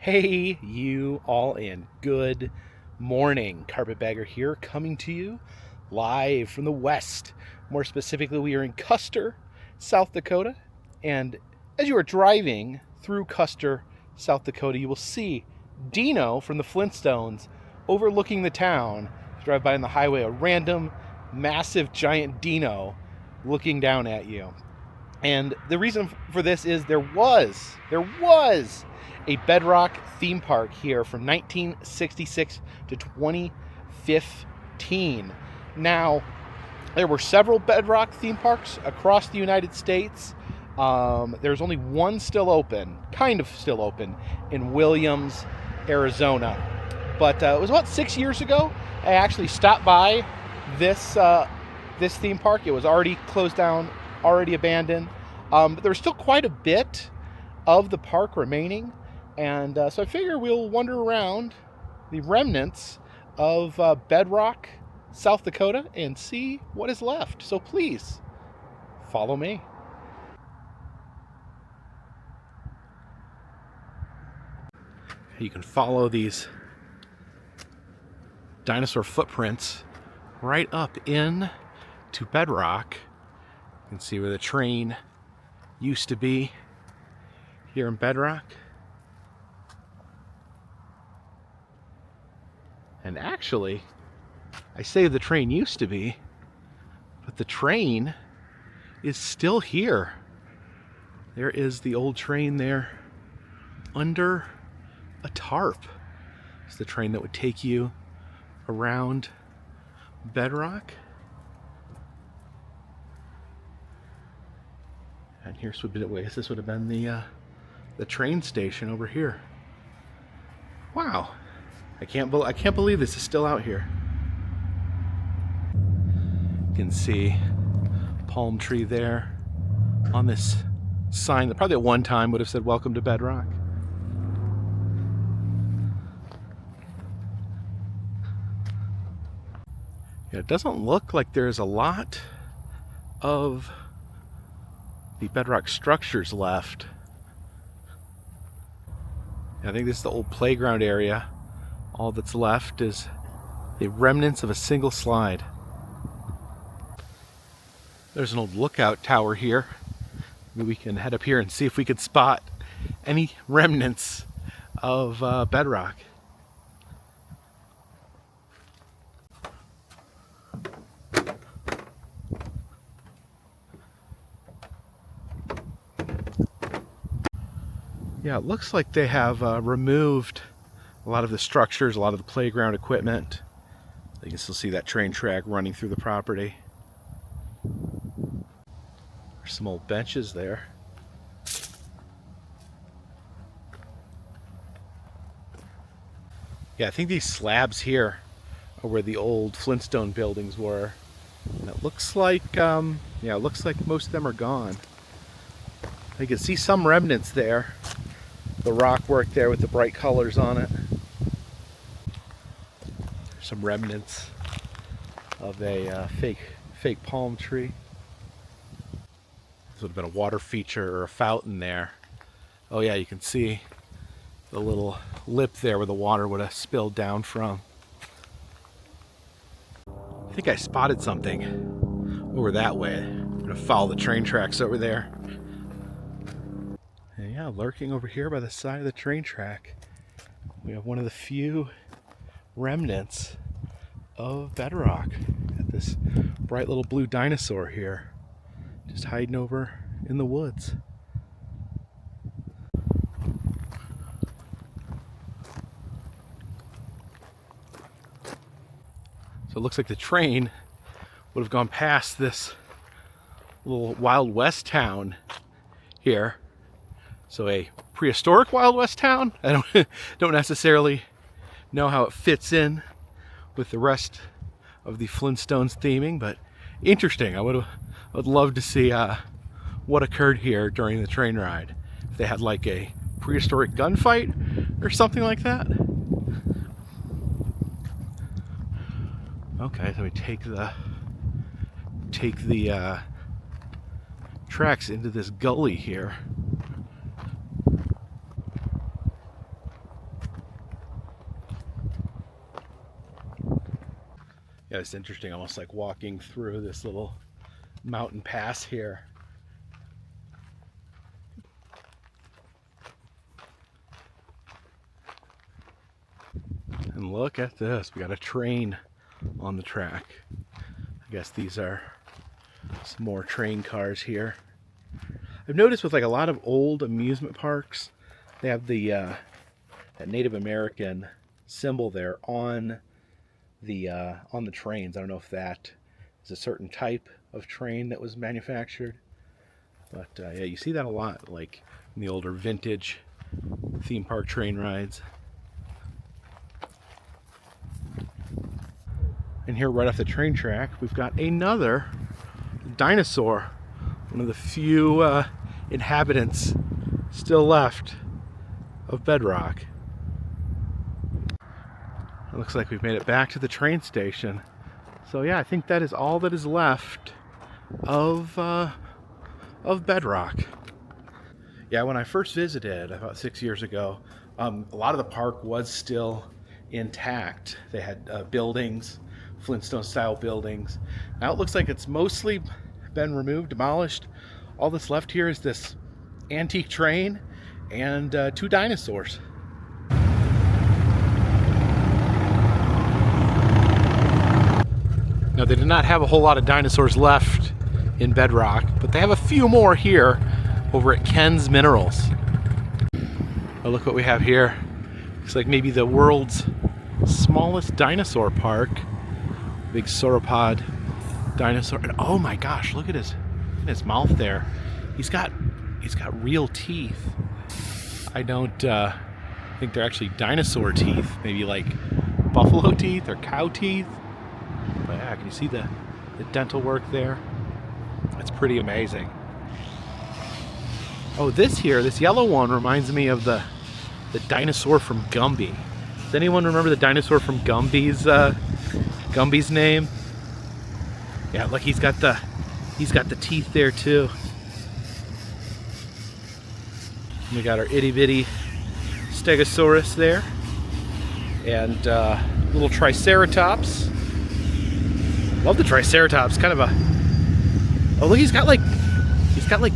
Hey, you all, and good morning. Carpetbagger here, coming to you live from the west. More specifically, we are in Custer, South Dakota. And as you are driving through Custer, South Dakota, you will see Dino from the Flintstones overlooking the town. You drive by on the highway, a random, massive, giant Dino looking down at you. And the reason for this is there was a Bedrock theme park here from 1966 to 2015. Now, there were several Bedrock theme parks across the United States. There's only one still open, kind of still open, in Williams, Arizona. But it was about 6 years ago, I actually stopped by this theme park. It was already closed down, already abandoned. But there's still quite a bit of the park remaining. And so I figure we'll wander around the remnants of Bedrock, South Dakota, and see what is left. So please, follow me. You can follow these dinosaur footprints right up in to Bedrock. You can see where the train used to be here in Bedrock. And actually, I say the train used to be, but the train is still here. There is the old train there under a tarp. It's the train that would take you around Bedrock. And this would have been the train station over here. Wow. I can't believe this is still out here. You can see palm tree there on this sign that probably at one time would have said "Welcome to Bedrock." Yeah, it doesn't look like there's a lot of the Bedrock structures left. I think this is the old playground area. All that's left is the remnants of a single slide. There's an old lookout tower here. Maybe we can head up here and see if we could spot any remnants of Bedrock. Yeah, it looks like they have removed a lot of the structures, a lot of the playground equipment. You can still see that train track running through the property. There's some old benches there. Yeah, I think these slabs here are where the old Flintstone buildings were. And it looks like, most of them are gone. You can see some remnants there. The rock work there with the bright colors on it. Some remnants of a fake palm tree. This would have been a water feature or a fountain there. Oh yeah, you can see the little lip there where the water would have spilled down from. I think I spotted something over that way. I'm gonna follow the train tracks over there. And yeah, lurking over here by the side of the train track, we have one of the few remnants of Bedrock. Got this bright little blue dinosaur here, just hiding over in the woods. So it looks like the train would have gone past this little Wild West town here. So a prehistoric Wild West town. I don't necessarily know how it fits in with the rest of the Flintstones theming, but interesting. I would love to see what occurred here during the train ride. If they had like a prehistoric gunfight or something like that. Okay, so we take the tracks into this gully here. Yeah, it's interesting, almost like walking through this little mountain pass here. And look at this, we got a train on the track. I guess these are some more train cars here. I've noticed with like a lot of old amusement parks, they have the that Native American symbol there on the trains. I don't know if that is a certain type of train that was manufactured, but yeah, you see that a lot, like in the older vintage theme park train rides. And here, right off the train track, we've got another dinosaur, one of the few inhabitants still left of Bedrock. It looks like we've made it back to the train station. So yeah, I think that is all that is left of Bedrock. Yeah, when I first visited about 6 years ago, a lot of the park was still intact. They had buildings, Flintstone-style buildings. Now it looks like it's mostly been removed, demolished. All that's left here is this antique train and 2 dinosaurs. Now, they did not have a whole lot of dinosaurs left in Bedrock, but they have a few more here over at Ken's Minerals. Oh, look what we have here. Looks like maybe the world's smallest dinosaur park. Big sauropod dinosaur. And oh my gosh, look at his mouth there. He's got real teeth. I don't think they're actually dinosaur teeth. Maybe like buffalo teeth or cow teeth. But yeah, can you see the dental work there? That's pretty amazing. Oh, this yellow one reminds me of the dinosaur from Gumby. Does anyone remember the dinosaur from Gumby's name? Yeah, look, he's got the teeth there too. We got our itty bitty Stegosaurus there, and little Triceratops. Love the Triceratops. Kind of a, oh look, he's got like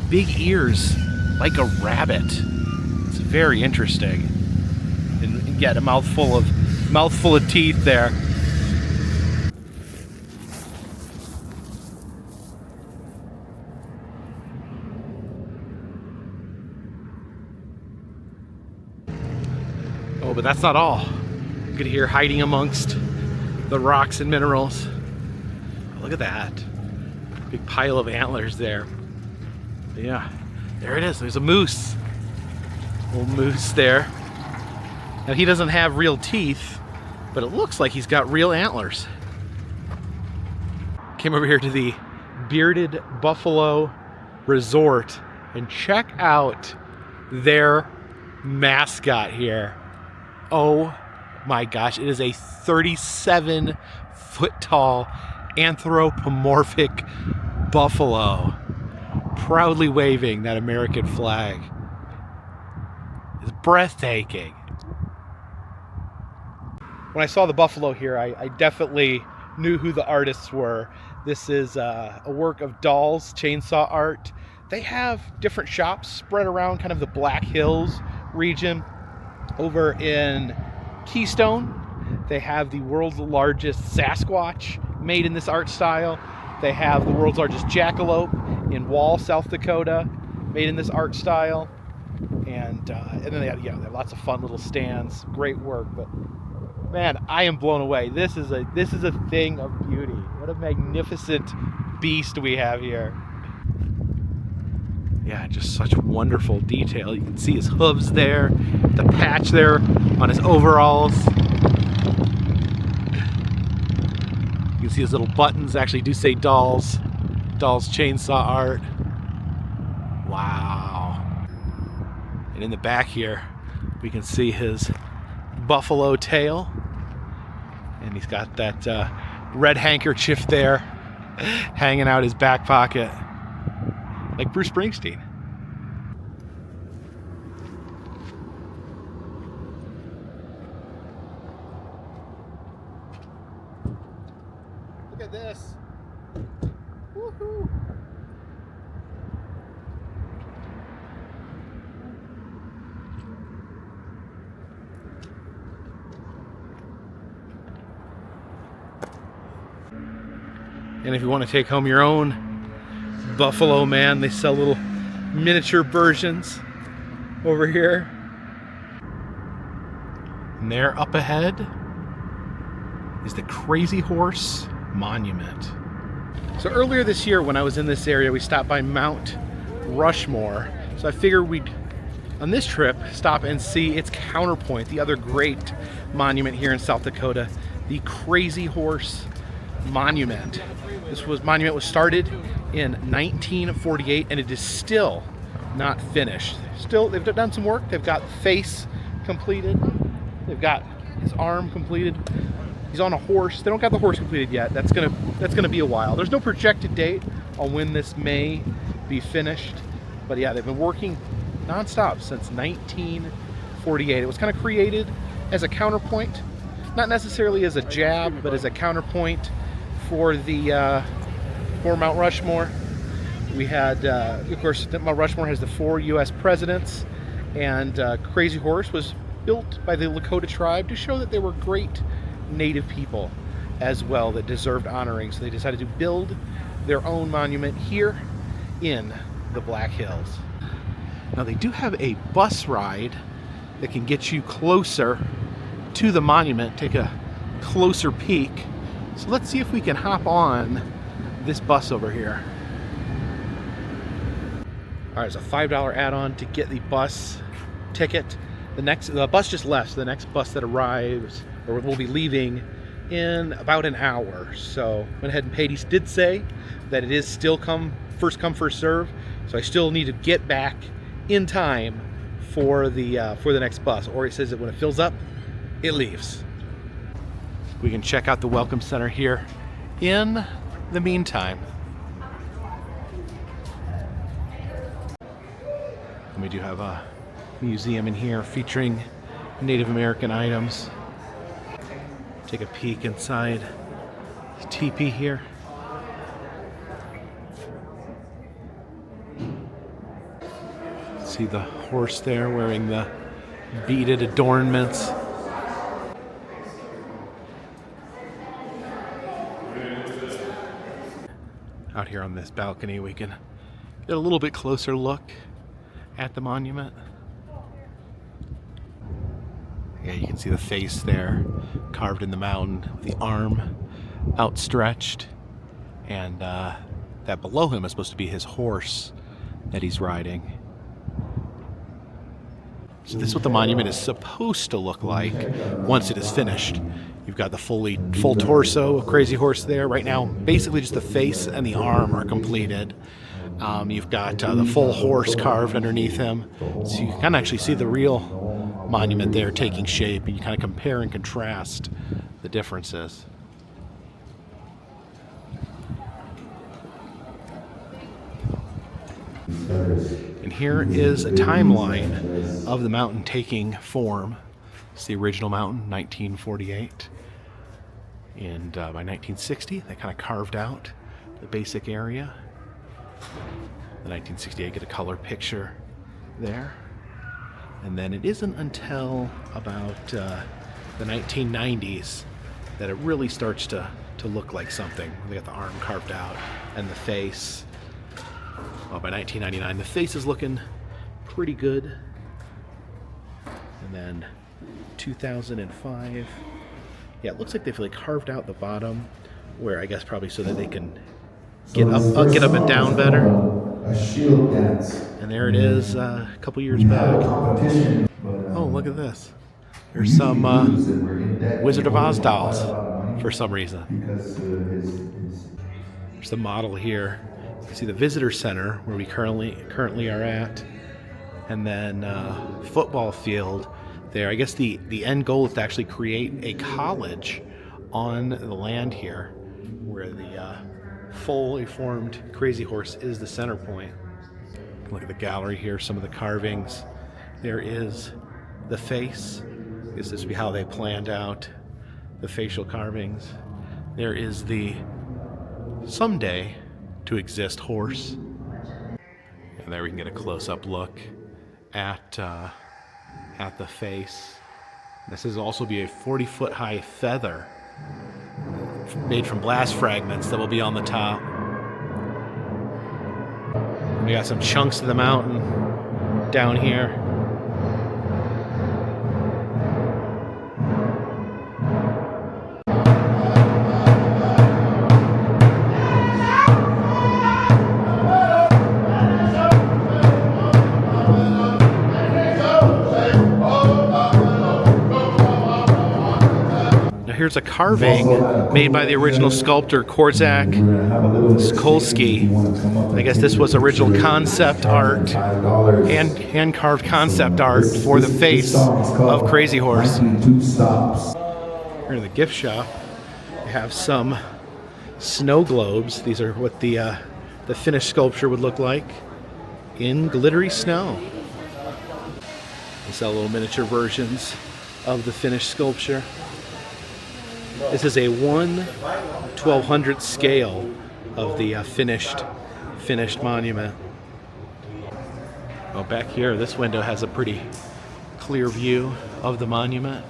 big ears, like a rabbit. It's very interesting. And yet a mouthful of teeth there. Oh, but that's not all. You can hear hiding amongst the rocks and minerals. Look at that. Big pile of antlers there. But yeah, there it is. There's a moose. Old moose there. Now he doesn't have real teeth, but it looks like he's got real antlers. Came over here to the Bearded Buffalo Resort and check out their mascot here. Oh my gosh, it is a 37-foot tall anthropomorphic buffalo, proudly waving that American flag. It's breathtaking. When I saw the buffalo here, I definitely knew who the artists were. This is a work of Dahl's chainsaw art. They have different shops spread around kind of the Black Hills region. Over in Keystone, they have the world's largest Sasquatch made in this art style. They have the world's largest jackalope in Wall, South Dakota, made in this art style. And then they have lots of fun little stands. Great work, but man, I am blown away. This is a thing of beauty. What a magnificent beast we have here. Yeah, just such wonderful detail. You can see his hooves there, the patch there on his overalls. You can see his little buttons actually do say Dahl's chainsaw art. Wow. And in the back here, we can see his buffalo tail. And he's got that red handkerchief there hanging out his back pocket. Like Bruce Springsteen. And if you want to take home your own Buffalo Man, they sell little miniature versions over here. And there up ahead is the Crazy Horse Monument. So earlier this year when I was in this area, we stopped by Mount Rushmore. So I figured we'd, on this trip, stop and see its counterpoint, the other great monument here in South Dakota, the Crazy Horse Monument. This monument was started in 1948 and it is still not finished. Still, they've done some work. They've got the face completed. They've got his arm completed. He's on a horse. They don't got the horse completed yet. That's gonna be a while. There's no projected date on when this may be finished. But yeah, they've been working nonstop since 1948. It was kind of created as a counterpoint, not necessarily as a jab, but as a counterpoint for the for Mount Rushmore. We had, of course, Mount Rushmore has the 4 U.S. presidents, and Crazy Horse was built by the Lakota tribe to show that they were great Native people as well that deserved honoring. So they decided to build their own monument here in the Black Hills. Now they do have a bus ride that can get you closer to the monument, take a closer peek. So let's see if we can hop on this bus over here. All right, it's a $5 add-on to get the bus ticket. The bus just left, so the next bus that arrives, or will be leaving in about an hour. So went ahead and paid. He did say that it is still first come, first serve. So I still need to get back in time for the next bus. Or he says that when it fills up, it leaves. We can check out the Welcome Center here in the meantime. And we do have a museum in here featuring Native American items. Take a peek inside the teepee here. See the horse there wearing the beaded adornments. Out here on this balcony we can get a little bit closer look at the monument. Yeah, you can see the face there carved in the mountain, the arm outstretched, and that below him is supposed to be his horse that he's riding. So this is what the monument is supposed to look like once it is finished. You've got the full torso of Crazy Horse there. Right now, basically just the face and the arm are completed. You've got the full horse carved underneath him. So you can actually see the real monument there taking shape, and you kind of compare and contrast the differences. And here is a timeline of the mountain taking form. It's the original mountain, 1948. And by 1960, they kind of carved out the basic area. In 1968, get a color picture there. And then it isn't until about the 1990s that it really starts to look like something. They got the arm carved out and the face. Well, by 1999, the face is looking pretty good. And then 2005, yeah, it looks like they've carved out the bottom, where I guess probably so that they can get up and down better. A shield dance. And there it is, a couple years back. Oh, look at this. There's some Wizard of Oz dolls for some reason. There's the model here. You can see the visitor center where we currently are at, and then football field there. I guess the end goal is to actually create a college on the land here, where the fully formed Crazy Horse is the center point. Look at the gallery here, some of the carvings. There is the face. This would be how they planned out the facial carvings. There is the someday to exist horse. And there we can get a close-up look at the face. This is also be a 40-foot high feather made from blast fragments that will be on the top. We got some chunks of the mountain down here. Here's a carving made by the original sculptor Korczak Skolsky. I guess this was original concept art, hand-carved concept art for the face of Crazy Horse. Here in the gift shop, we have some snow globes. These are what the finished sculpture would look like in glittery snow. They sell little miniature versions of the finished sculpture. This is a 1/1200 scale of the finished monument. Oh, back here, this window has a pretty clear view of the monument.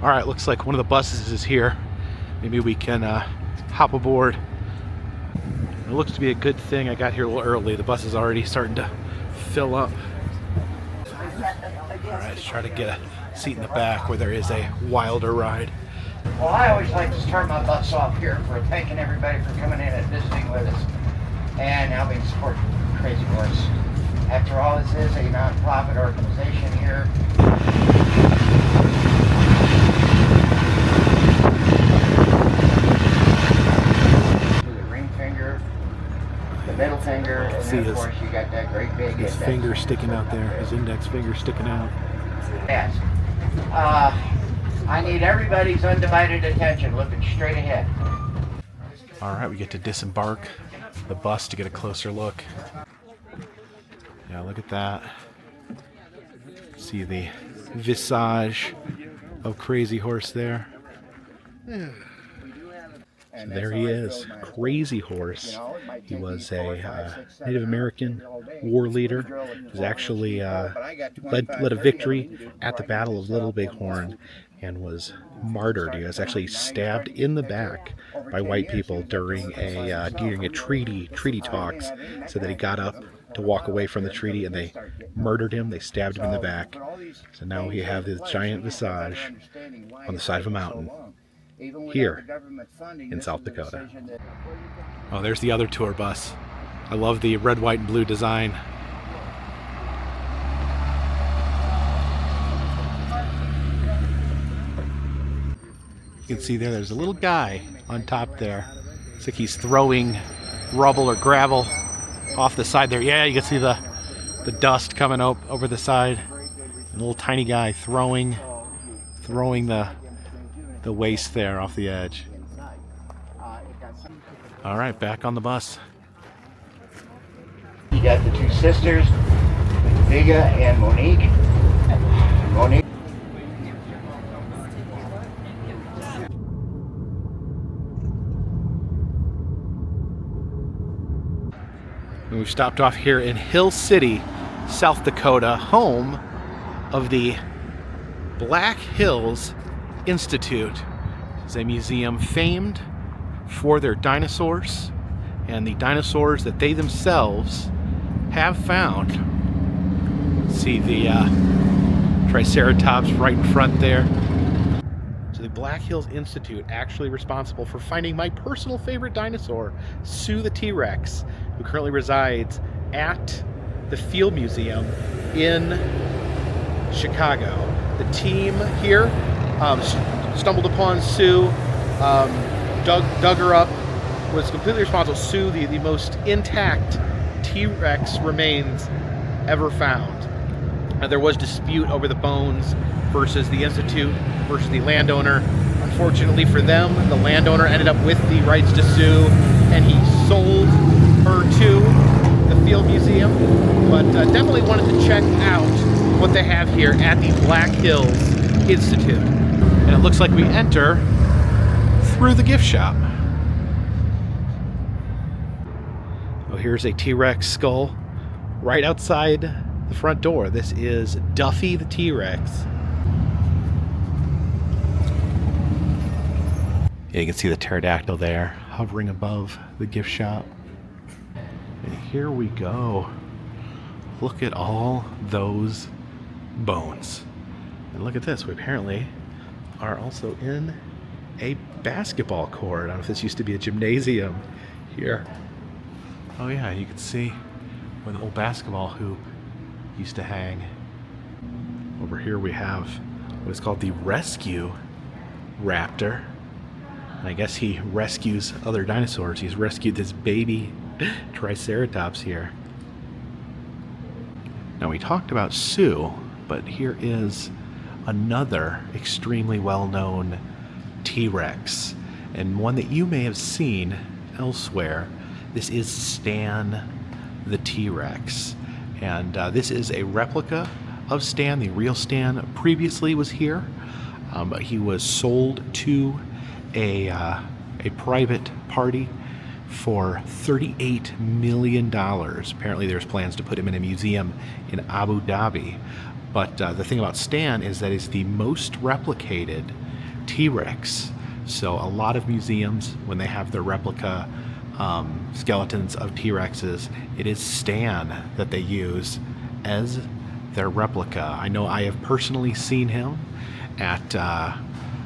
All right, looks like one of the buses is here. Maybe we can hop aboard. It looks to be a good thing I got here a little early. The bus is already starting to fill up. All right, let's try to get a seat in the back where there is a wilder ride. Well, I always like to start my bus off here for thanking everybody for coming in and visiting with us and helping support Crazy Horse. After all, this is a non-profit organization here. The ring finger, the middle finger, and then of course you got that great big his finger sticking out there, his index finger sticking out. Yes. I need everybody's undivided attention, looking straight ahead. All right, we get to disembark the bus to get a closer look. Yeah, look at that. See the visage of Crazy Horse there. So there he is, Crazy Horse. He was a Native American war leader. He was actually led a victory at the Battle of Little Bighorn and was martyred. He was actually stabbed in the back by white people during a treaty talks. So that he got up to walk away from the treaty, and they murdered him. They stabbed him in the back. So now we have this giant visage on the side of a mountain here in South Dakota. Oh, there's the other tour bus. I love the red, white, and blue design. You can see there's a little guy on top there. It's like he's throwing rubble or gravel off the side there. Yeah, you can see the dust coming up over the side. A little tiny guy throwing the waste there off the edge. All right, back on the bus. You got the two sisters, Vega and Monique. We've stopped off here in Hill City, South Dakota, home of the Black Hills Institute. It's a museum famed for their dinosaurs and the dinosaurs that they themselves have found. See the Triceratops right in front there. So the Black Hills Institute actually responsible for finding my personal favorite dinosaur, Sue the T-Rex, who currently resides at the Field Museum in Chicago. The team here stumbled upon Sue, dug her up, was completely responsible. Sue, the most intact T-Rex remains ever found. There was dispute over the bones versus the Institute versus the landowner. Unfortunately for them, the landowner ended up with the rights to Sue, and he sold her to the Field Museum. But definitely wanted to check out what they have here at the Black Hills Institute. And it looks like we enter through the gift shop. Oh, here's a T-Rex skull right outside the front door. This is Duffy the T-Rex. Yeah, you can see the pterodactyl there hovering above the gift shop. And here we go. Look at all those bones. And look at this. We apparently are also in a basketball court. I don't know if this used to be a gymnasium here. Oh yeah, you can see where the old basketball hoop used to hang. Over here we have what is called the Rescue Raptor. And I guess he rescues other dinosaurs. He's rescued this baby Triceratops here. Now we talked about Sue, but here is another extremely well-known T-Rex, and one that you may have seen elsewhere. This is Stan the T-Rex, and this is a replica of Stan. The real Stan previously was here, but he was sold to a private party for $38 million. Apparently there's plans to put him in a museum in Abu Dhabi. But the thing about Stan is that it's the most replicated T-Rex. So a lot of museums, when they have their replica skeletons of T-Rexes, it is Stan that they use as their replica. I know I have personally seen him at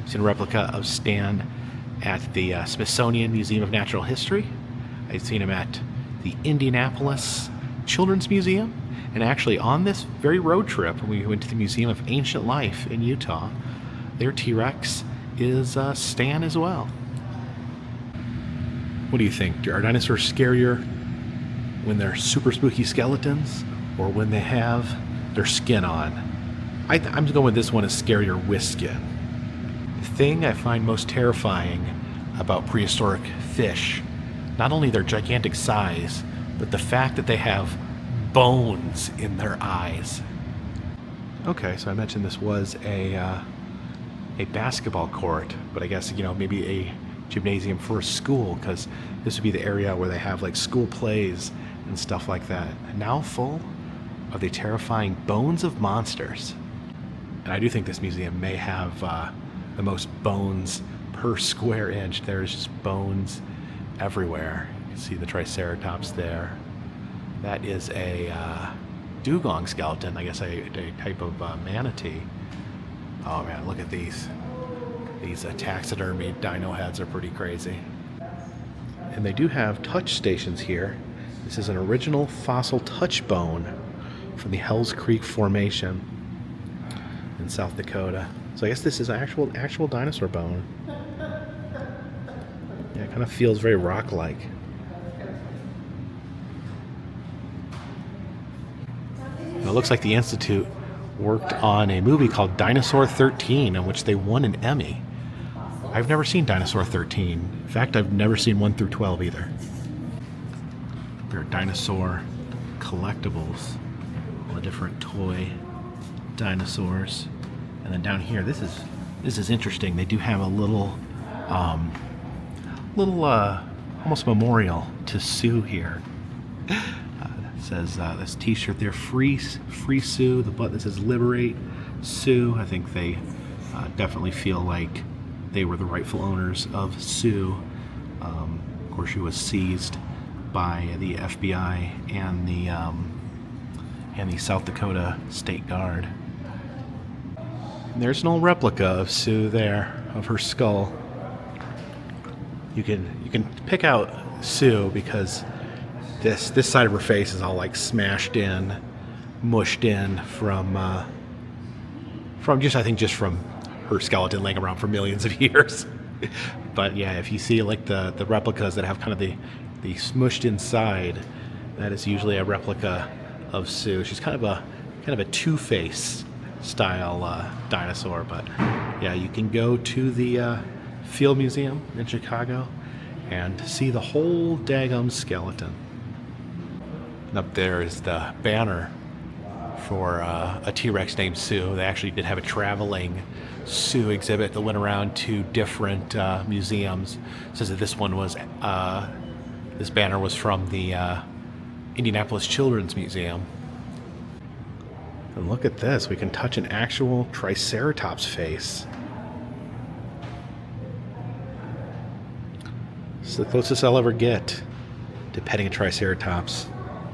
seen a replica of Stan at the Smithsonian Museum of Natural History. I've seen him at the Indianapolis Children's Museum. And actually, on this very road trip, when we went to the Museum of Ancient Life in Utah, their T-Rex is Stan as well. What do you think? Are dinosaurs scarier when they're super spooky skeletons or when they have their skin on? I'm going with this one as scarier with skin. The thing I find most terrifying about prehistoric fish, not only their gigantic size, but the fact that they have bones in their eyes. Okay, so I mentioned this was a basketball court, but I guess, maybe a gymnasium for a school, because this would be the area where they have like school plays and stuff like that. And now full of the terrifying bones of monsters. And I do think this museum may have the most bones per square inch. There's just bones everywhere. You can see the Triceratops there. That is a dugong skeleton, I guess a type of manatee. Oh man, look at these. These taxidermy dino heads are pretty crazy. And they do have touch stations here. This is an original fossil touch bone from the Hells Creek Formation in South Dakota. So I guess this is actual dinosaur bone. Yeah, it kind of feels very rock-like. It looks like the Institute worked on a movie called Dinosaur 13, in which they won an Emmy. I've never seen Dinosaur 13. In fact, I've never seen 1 through 12 either. There are dinosaur collectibles, all the different toy dinosaurs. And then down here, this is interesting. They do have a little almost memorial to Sue here. Says this t-shirt there, free Sue. The button that says liberate Sue. I think they definitely feel like they were the rightful owners of Sue. Of course, she was seized by the FBI and the South Dakota State Guard. And there's an old replica of Sue there, of her skull. You can pick out Sue because this side of her face is all like smashed in, mushed in from just from her skeleton laying around for millions of years. But yeah, if you see like the replicas that have kind of the smushed inside, that is usually a replica of Sue. She's kind of a Two-Face style dinosaur. But yeah, you can go to the Field Museum in Chicago and see the whole daggum skeleton. And up there is the banner for a T-Rex named Sue. They actually did have a traveling Sue exhibit that went around to different museums. It says that this one was, this banner was from the Indianapolis Children's Museum. And look at this, we can touch an actual Triceratops face. It's the closest I'll ever get to petting a Triceratops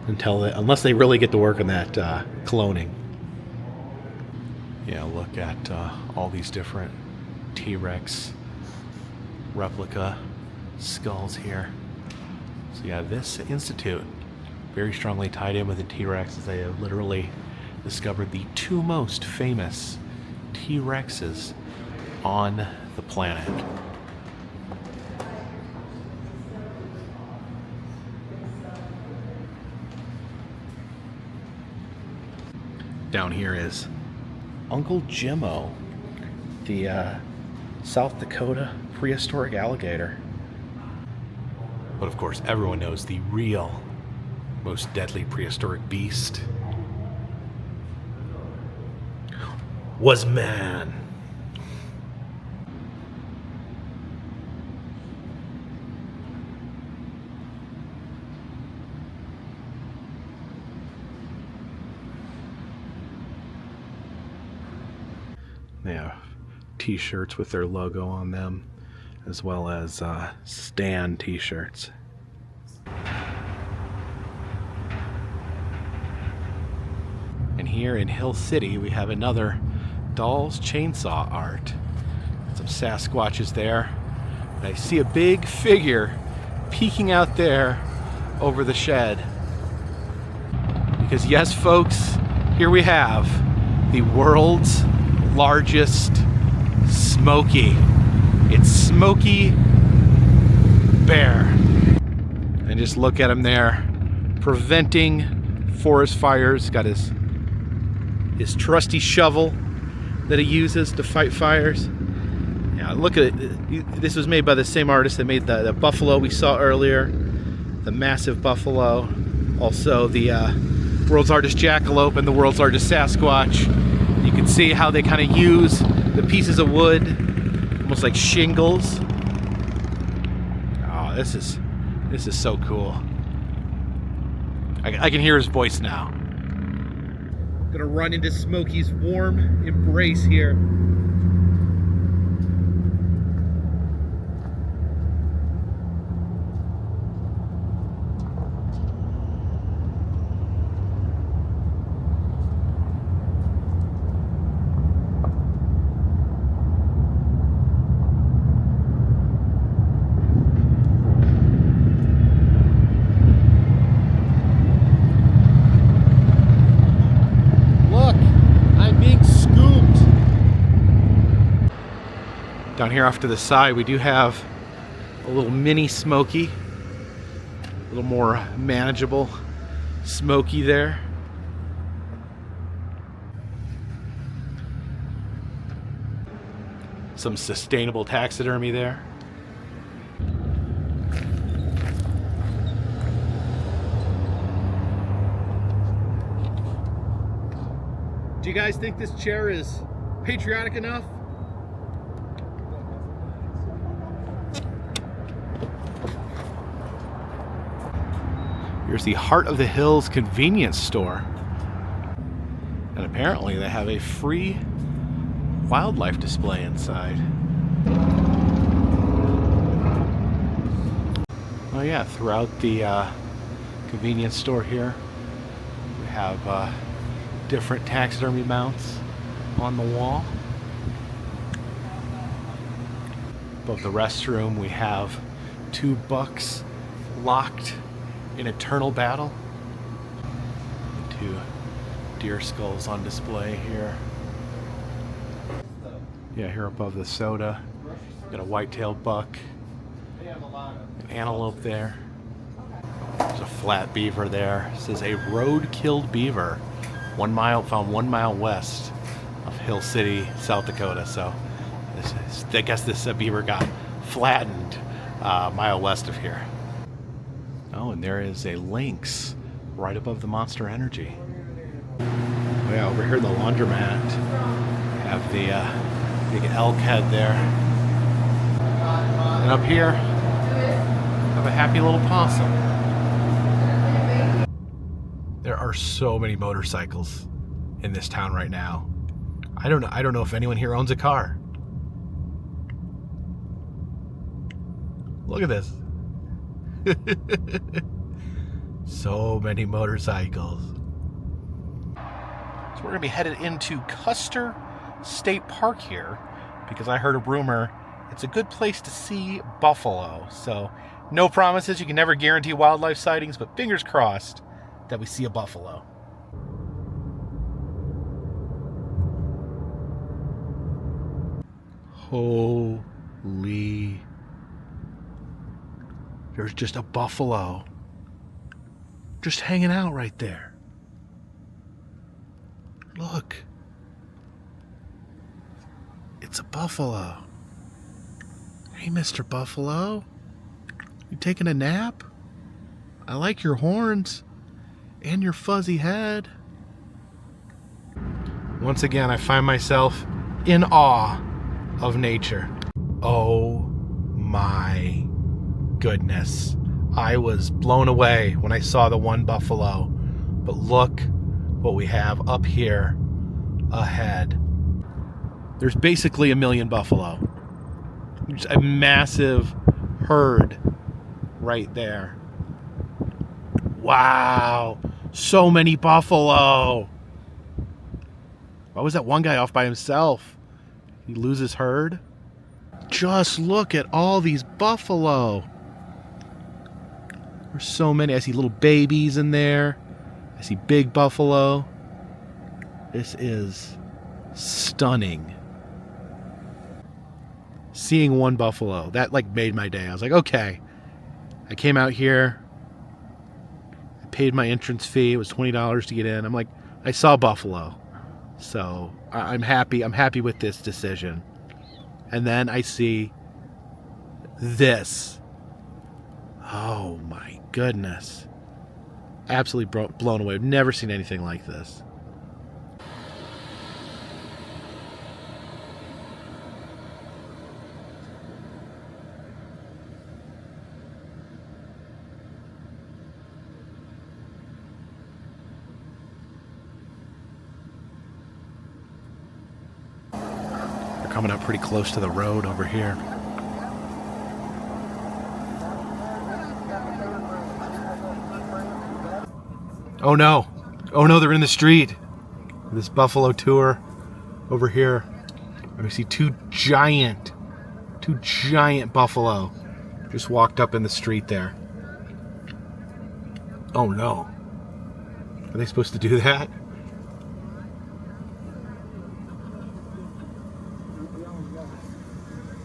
unless they really get to work on that cloning. Yeah, look at all these different T-Rex replica skulls here. So yeah, this institute very strongly tied in with the T-Rex, as they have literally discovered the two most famous T-Rexes on the planet. Down here is Uncle Jimmo, the South Dakota prehistoric alligator. But of course, everyone knows the real, most deadly prehistoric beast was man. They have t-shirts with their logo on them, as well as Stan t-shirts. And here in Hill City, we have another Doll's Chainsaw art. Some Sasquatches there. And I see a big figure peeking out there over the shed. Because yes, folks, here we have the world's largest Smokey. It's Smokey Bear. And just look at him there, preventing forest fires. Got his trusty shovel that he uses to fight fires. Yeah, look at it. This was made by the same artist that made the buffalo we saw earlier, the massive buffalo. Also the world's largest jackalope and the world's largest Sasquatch. You can see how they kind of use the pieces of wood, almost like shingles. Oh, this is so cool. I can hear his voice now. Gonna run into Smokey's warm embrace here. Down here off to the side, we do have a little mini Smokey, a little more manageable Smokey there. Some sustainable taxidermy there. Do you guys think this chair is patriotic enough? Here's the Heart of the Hills convenience store. And apparently they have a free wildlife display inside. Oh yeah, throughout the convenience store here, we have different taxidermy mounts on the wall. Above the restroom, we have two bucks locked in eternal battle. Two deer skulls on display here. Yeah, here above the soda, got a white-tailed buck, an antelope there. There's a flat beaver there. It says a road-killed beaver, found 1 mile west of Hill City, South Dakota. So I guess this beaver got flattened a mile west of here. Oh, and there is a lynx right above the Monster Energy. Oh yeah, over here the laundromat. Have the big elk head there. And up here, have a happy little possum. There are so many motorcycles in this town right now. I don't know if anyone here owns a car. Look at this. So many motorcycles. So we're going to be headed into Custer State Park here because I heard a rumor it's a good place to see buffalo. So no promises. You can never guarantee wildlife sightings, but fingers crossed that we see a buffalo. Holy. There's just a buffalo just hanging out right there. Look. It's a buffalo. Hey, Mr. Buffalo. You taking a nap? I like your horns and your fuzzy head. Once again, I find myself in awe of nature. Oh my goodness. I was blown away when I saw the one buffalo. But look what we have up here ahead. There's basically 1 million buffalo. There's a massive herd right there. Wow. So many buffalo. Why was that one guy off by himself? He loses herd? Just look at all these buffalo. There's so many. I see little babies in there. I see big buffalo. This is stunning. Seeing one buffalo, that like made my day. I was like, okay. I came out here. I paid my entrance fee. It was $20 to get in. I'm like, I saw buffalo. So I'm happy. I'm happy with this decision. And then I see this. Oh my goodness. Absolutely blown away. I've never seen anything like this. They're coming up pretty close to the road over here. Oh no. Oh no, they're in the street. This buffalo tour over here. And I see two giant buffalo just walked up in the street there. Oh no. Are they supposed to do that?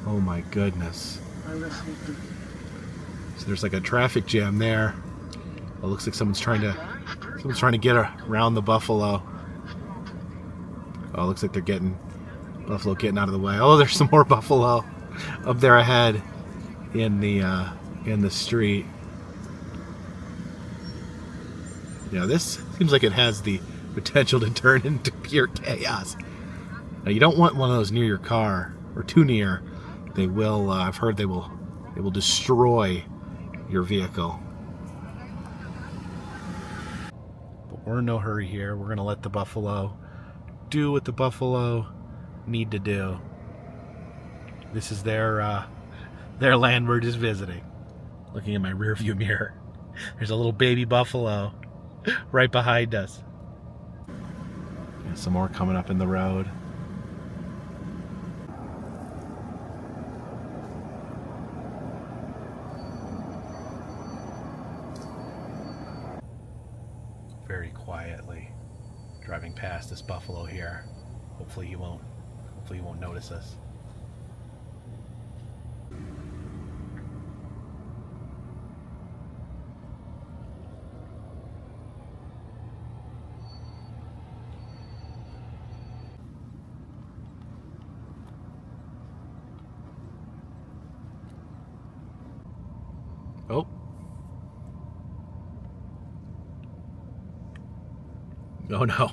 Oh my goodness. So there's like a traffic jam there. It looks like someone's trying to get around the buffalo. Oh, it looks like they're getting out of the way. Oh, there's some more buffalo up there ahead in the street. Yeah, this seems like it has the potential to turn into pure chaos. Now, you don't want one of those near your car or too near. They will. I've heard they will destroy your vehicle. But we're in no hurry here. We're gonna let the buffalo do what the buffalo need to do. This is their land we're just visiting. Looking in my rearview mirror, there's a little baby buffalo right behind us. And some more coming up in the road. Very quietly driving past this buffalo here. Hopefully he won't notice us. Oh. Oh no.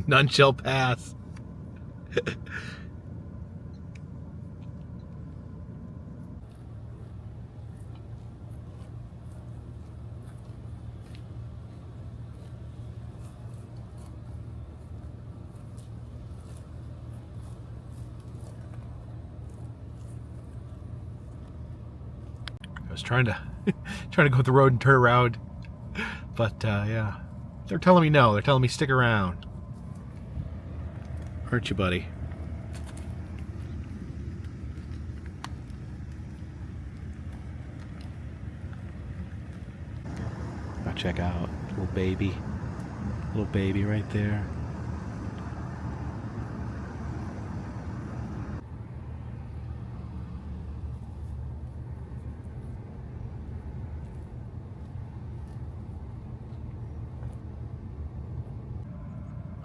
None shall pass. was trying to trying to go up the road and turn around, but yeah, they're telling me no. They're telling me stick around. Aren't you, buddy? Now check out little baby right there.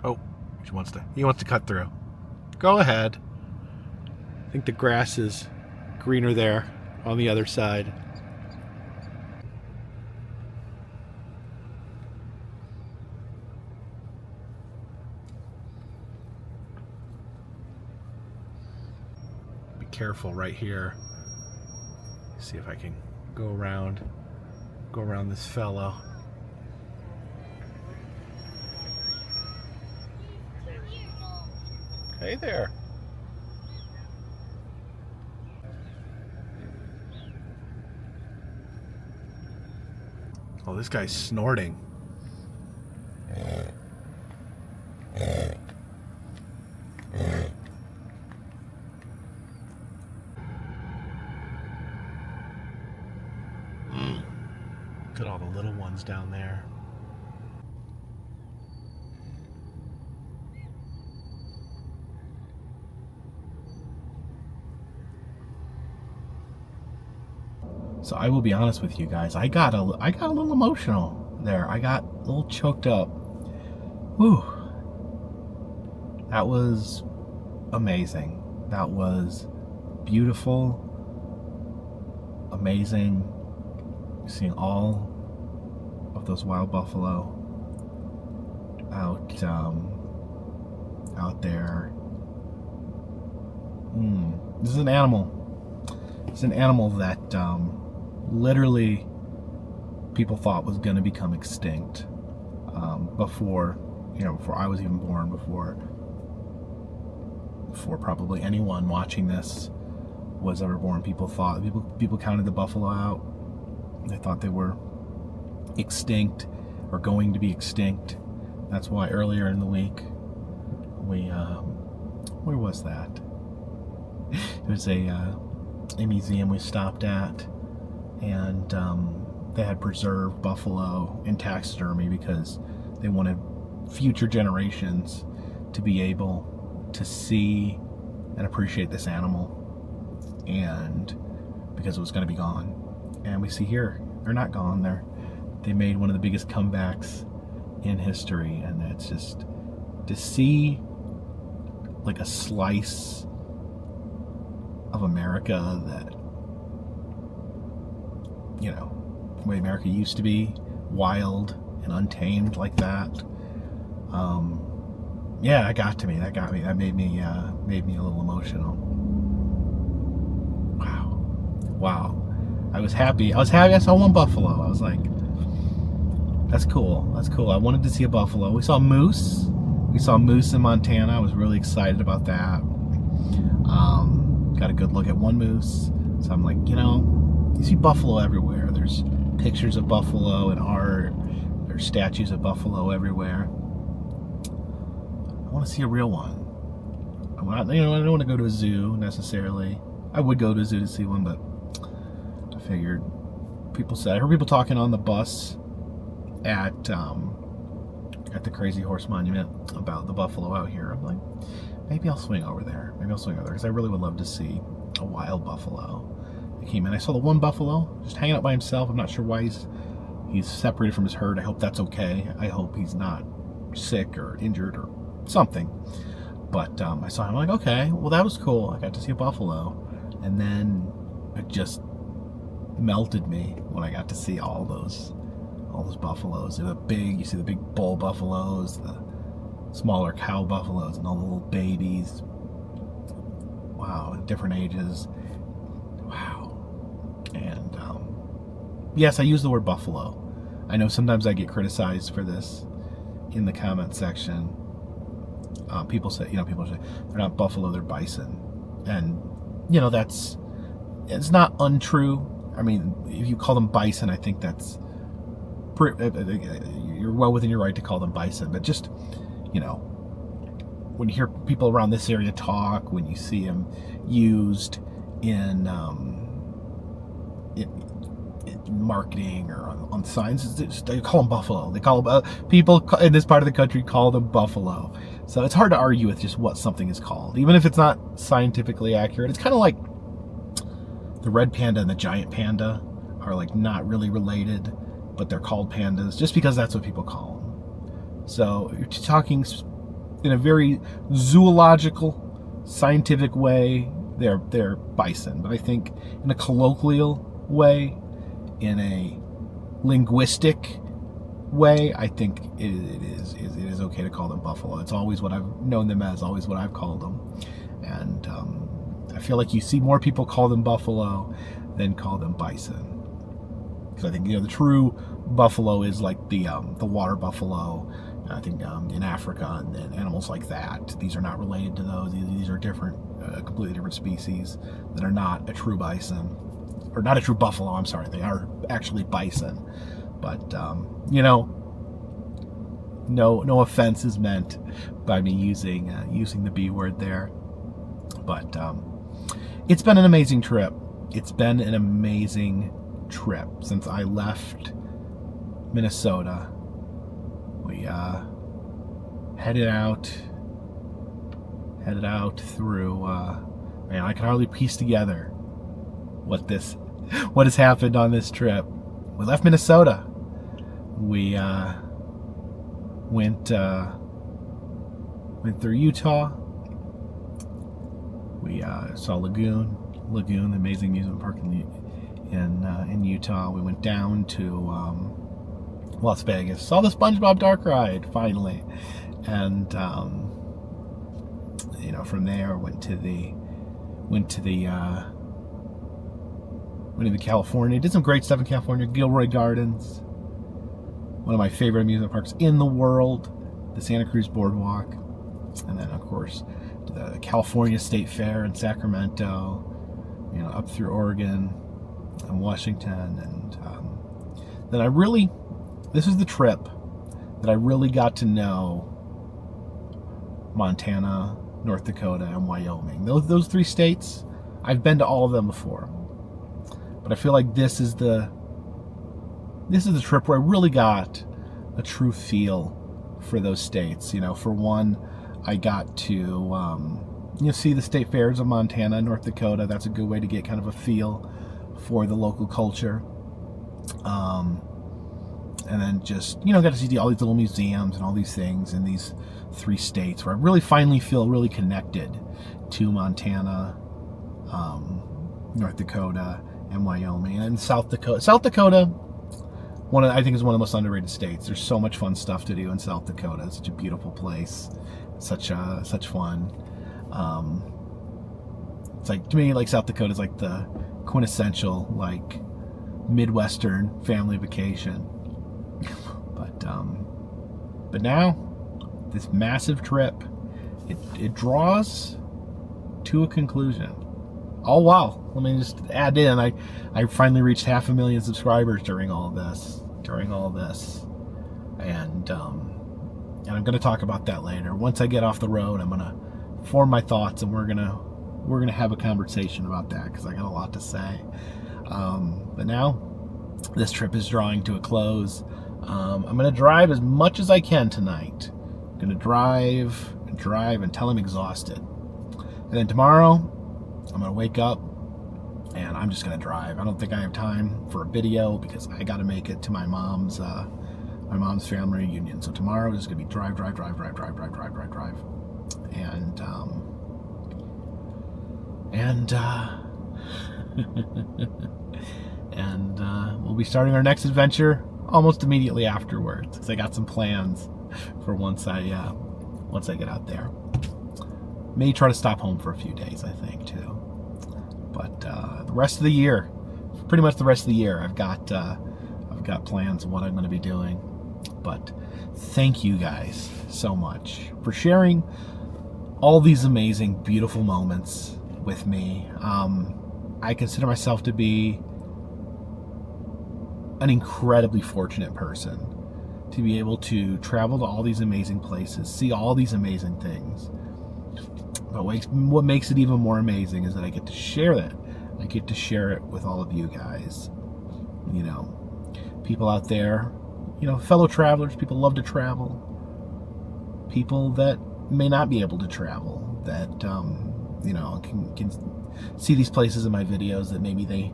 Oh, he wants to cut through. Go ahead. I think the grass is greener there on the other side. Be careful right here. See if I can go around this fellow. Hey there. Oh, this guy's snorting. Look at all the little ones down there. So I will be honest with you guys. I got a little emotional there. I got a little choked up. Whew. That was amazing. That was beautiful. Amazing. Seeing all of those wild buffalo out there. This is an animal. It's an animal that literally people thought was going to become extinct before I was even born, before probably anyone watching this was ever born. People counted the buffalo out. They thought they were extinct or going to be extinct. That's why earlier in the week we where was that? It was a museum we stopped at, and they had preserved buffalo in taxidermy because they wanted future generations to be able to see and appreciate this animal, and because it was going to be gone. And we see here, they're not gone. They made one of the biggest comebacks in history, and it's just to see like a slice of America that, the way America used to be, wild and untamed like that. Yeah, that got me. That made me a little emotional. Wow. I was happy. I saw one buffalo. I was like, that's cool. I wanted to see a buffalo. We saw moose. In Montana. I was really excited about that. Got a good look at one moose. So I'm like, you see buffalo everywhere. There's pictures of buffalo and art. There's statues of buffalo everywhere. I want to see a real one. I don't want to go to a zoo necessarily. I would go to a zoo to see one, but I figured I heard people talking on the bus at the Crazy Horse Monument about the buffalo out here. I'm like, maybe I'll swing over there because I really would love to see a wild buffalo. I came in, I saw the one buffalo just hanging out by himself. I'm not sure why he's separated from his herd. I hope that's okay. I hope he's not sick or injured or something. But I saw him, I'm like, okay, well, that was cool. I got to see a buffalo. And then it just melted me when I got to see all those buffaloes. You see the big bull buffaloes, the smaller cow buffaloes, and all the little babies. Wow, at different ages. Wow. And yes, I use the word buffalo. I know sometimes I get criticized for this in the comment section. People say they're not buffalo, they're bison, and it's not untrue. I mean, if you call them bison, I think that's you're well within your right to call them bison. But just, you know, when you hear people around this area talk, when you see them used in marketing or on signs, they call them buffalo. They call them, people in this part of the country call them buffalo. So it's hard to argue with just what something is called, even if it's not scientifically accurate. It's kind of like the red panda and the giant panda are like not really related, but they're called pandas just because that's what people call them. So you're talking in a very zoological, scientific way, they're bison. But I think in a colloquial way, in a linguistic way, I think it is okay to call them buffalo. It's always what I've known them as, always what I've called them. And I feel like you see more people call them buffalo than call them bison. Because I think, you know, the true buffalo is like the water buffalo. I think in Africa and animals like that. These are not related to those. These are different, completely different species that are not a true bison. Or not a true buffalo, I'm sorry. They are actually bison. But, you know, no offense is meant by me using the B word there. But it's been an amazing trip. It's been an amazing trip since I left Minnesota. We headed out through. Man, I can hardly piece together what has happened on this trip. We left Minnesota. We went through Utah. We saw Lagoon, the amazing amusement park in Utah. We went down to Las Vegas, saw the SpongeBob Dark Ride finally, and you know, from there went to California. Did some great stuff in California. Gilroy Gardens, one of my favorite amusement parks in the world. The Santa Cruz Boardwalk, and then of course the California State Fair in Sacramento. You know, up through Oregon and Washington, and then this is the trip that I really got to know Montana, North Dakota, and Wyoming. Those three states, I've been to all of them before. But I feel like this is the trip where I really got a true feel for those states. You know, for one, I got to see the state fairs of Montana and North Dakota. That's a good way to get kind of a feel for the local culture. And then just, got to see all these little museums and all these things in these three states where I really finally feel really connected to Montana, North Dakota, and Wyoming. And South Dakota. South Dakota, I think is one of the most underrated states. There's so much fun stuff to do in South Dakota. It's such a beautiful place. Such fun. It's like, to me, like South Dakota is like the quintessential like Midwestern family vacation. But now this massive trip, it draws to a conclusion. Oh wow! Let me just add in, I finally reached 500,000 subscribers during all this, and I'm going to talk about that later. Once I get off the road, I'm going to form my thoughts, and we're gonna have a conversation about that because I got a lot to say. But now this trip is drawing to a close. I'm going to drive as much as I can tonight. I'm going to drive until I'm exhausted. And then tomorrow, I'm going to wake up and I'm just going to drive. I don't think I have time for a video because I got to make it to my mom's family reunion. So tomorrow is going to be drive. And we'll be starting our next adventure almost immediately afterwards because I got some plans for once I get out there. May try to stop home for a few days, I think, too. But the rest of the year, pretty much the rest of the year, I've got plans of what I'm going to be doing. But thank you guys so much for sharing all these amazing, beautiful moments with me. I consider myself to be an incredibly fortunate person to be able to travel to all these amazing places, see all these amazing things. But what makes it even more amazing is that I get to share that. I get to share it with all of you guys. You know, people out there, you know, fellow travelers, people love to travel. People that may not be able to travel, that, you know, can see these places in my videos that maybe they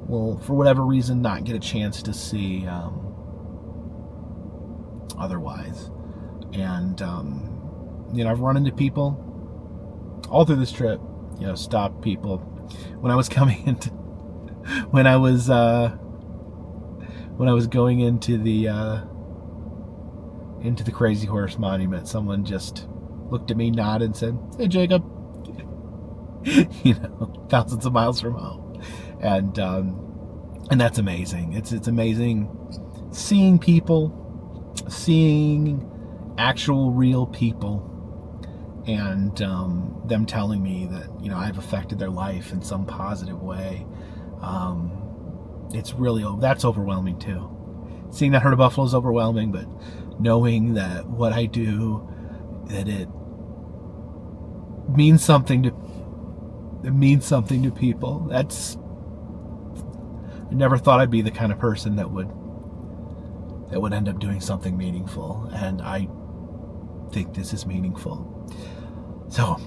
will, for whatever reason, not get a chance to see otherwise. And, you know, I've run into people all through this trip, you know, stopped people. When I was coming into, when I was going into the Crazy Horse Monument, someone just looked at me, nodded, and said, "Hey, Jacob," you know, thousands of miles from home, and that's amazing. It's amazing seeing people, seeing actual real people, and them telling me that, you know, I've affected their life in some positive way. It's really, that's overwhelming too. Seeing that herd of buffalo is overwhelming, but knowing that what I do, that it means something to people. That's, I never thought I'd be the kind of person that would end up doing something meaningful, and I think this is meaningful. So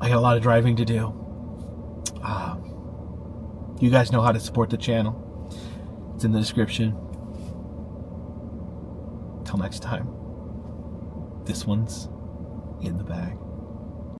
I got a lot of driving to do. You guys know how to support the channel. It's in the description. Till next time, this one's in the bag.